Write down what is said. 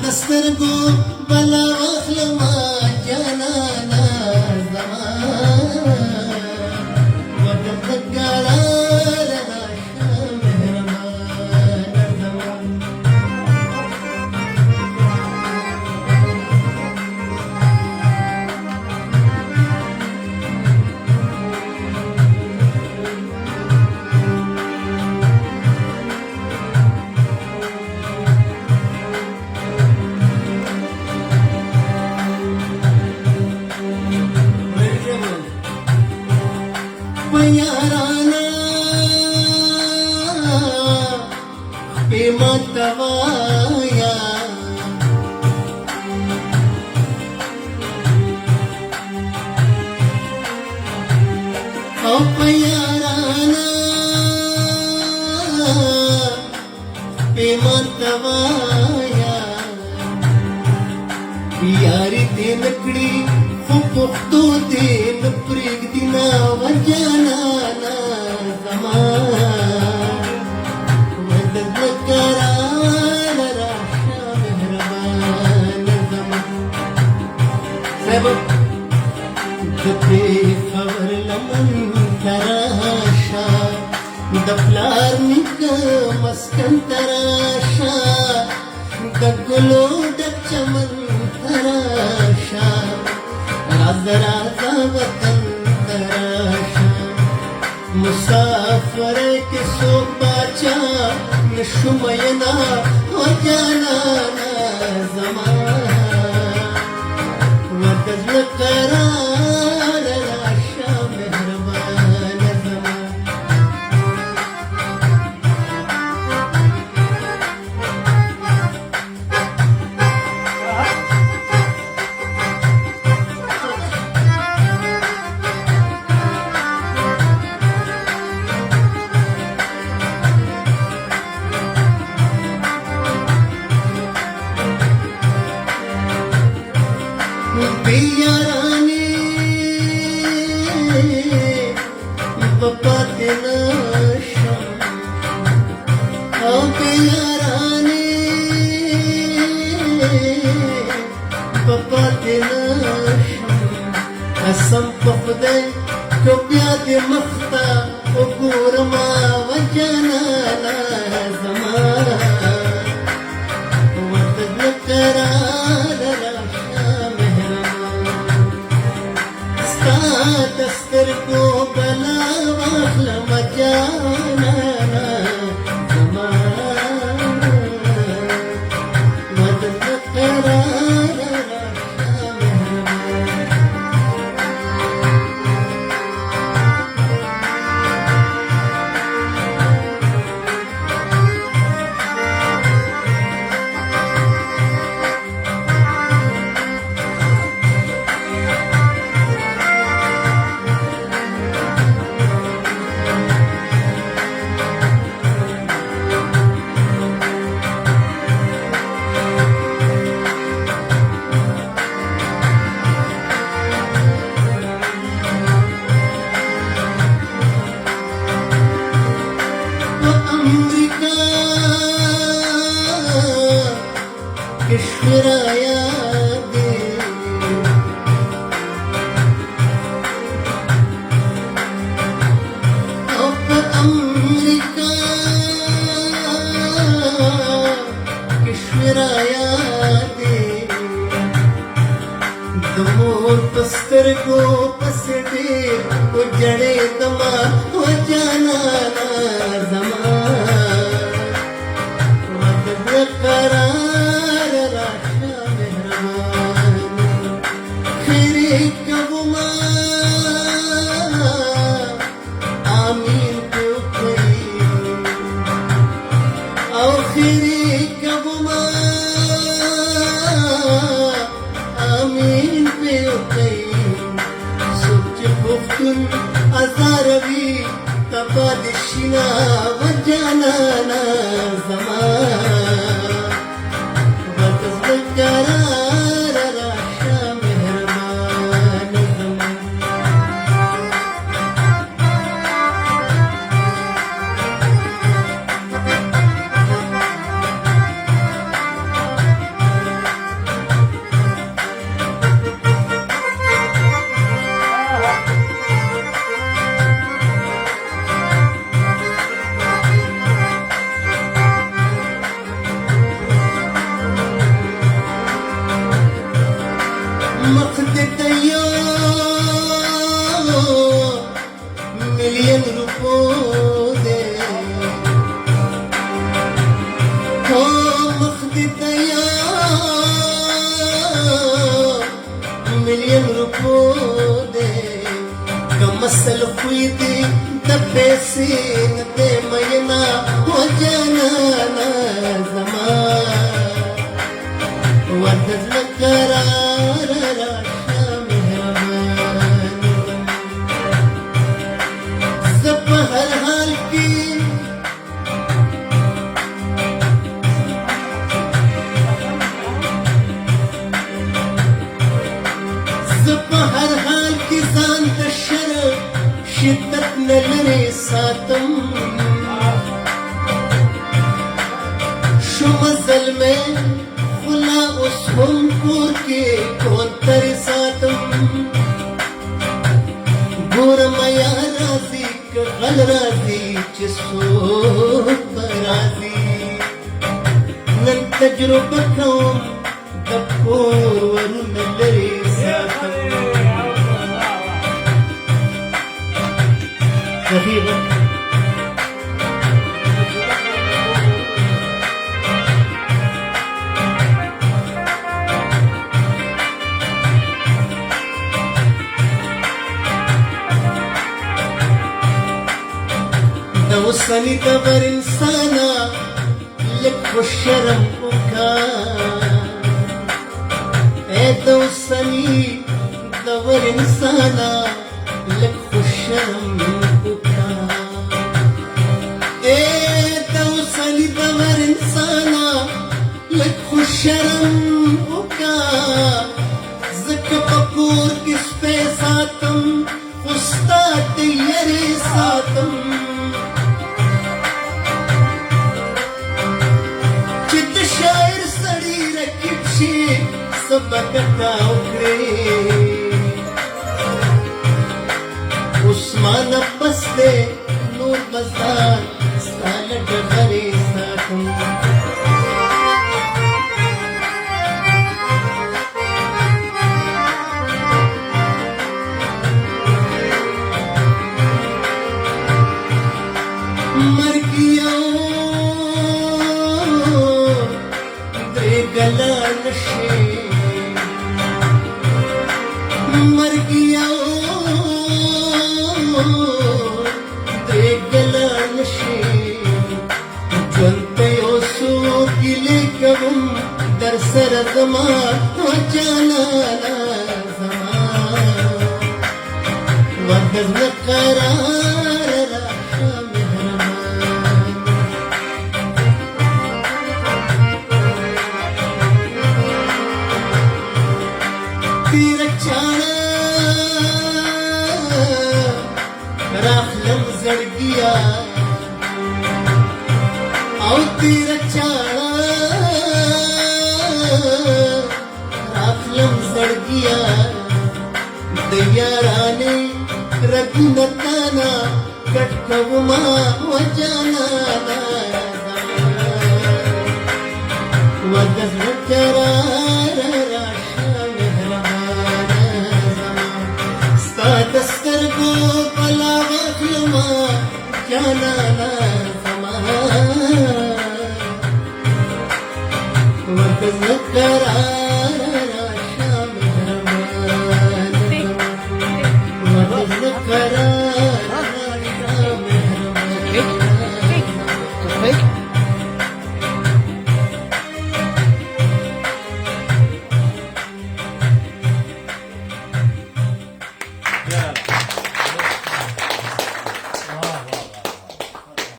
دسترګو بلا واخلما جانانا زمان وقت ګاړه راشه مهربان زمان याराना बेमतवाया याराना बेमतवाया यारी दे लकड़ी पुख्तो दिन प्रेग दिना वजाना زمان ودد قرار راشه مهربان زمان سبب دپی خبر لمن تراشا دفلار نکا مسکن تراشا دگلو دچمن تراشا راز راز وطن تراشا مسافر के सो बाचा नशुमयना हो जाना ज़मान वदज़ करार राशा मेहरबान ज़मान यारानी बपा देना यारानी बपा देना असम पपदे तो प्याद मख्ता उगुरमा वजना ज़मान वदद करार دسترګو بلا واخلما جانانا زمان ودد قرار راشه مهربان كشفرايا دي أوب أمريكا كشفرايا دي دمور تسترقو پسدي وجڑے دما وجانا زمان وقت قرار راشه مهربان خيري كبما آمين بوكي او خيري كبما آمين بوكي سوچ بختن ازاروي تبادشنا وجانا زمان وقت قرار راشه مهربان زمان دیا مليون روپو دے کم اصل خوی دی د پیسې نه دې مینا و جانانا زما ورته زړه قرار راشه مهربان زه په هر حال کې ځان د شر شدت نه لرې ساتم شومه زلمی خو لا اوس هم کور کې کونترې ساتم ګورمه یا راځي که غل راځي چې څوک به راځي نن تجربه کوم د کور ورونه لرې ساتم صحيح دو سني دبر انسانا لك والشرم وكا دو سني دبر انسانا لك والشرم شرم وکا زکه په کور کې سپی ساتم خو ستا تیارې ساتم چې د شاعر سړي رقیب شي څه به ګټه وکړې عثمانه بس دی نور به ځان ستا له ډبرې ساتم گلا نشي مر گیا دې گلا نشي ژوند ته یو څو ګیلې کوم در سره زما و جانانا زما ورته زړه قرار راشه مهربان تیره چاړه راخلم زړګیا او تیره چاړه راخلم زړګیا د یارانې رګونه تانا کټ کوما وجانانا ورته زړه قرار راشه دسترګو پلا واخلما جانانا زما ورته زړه قرار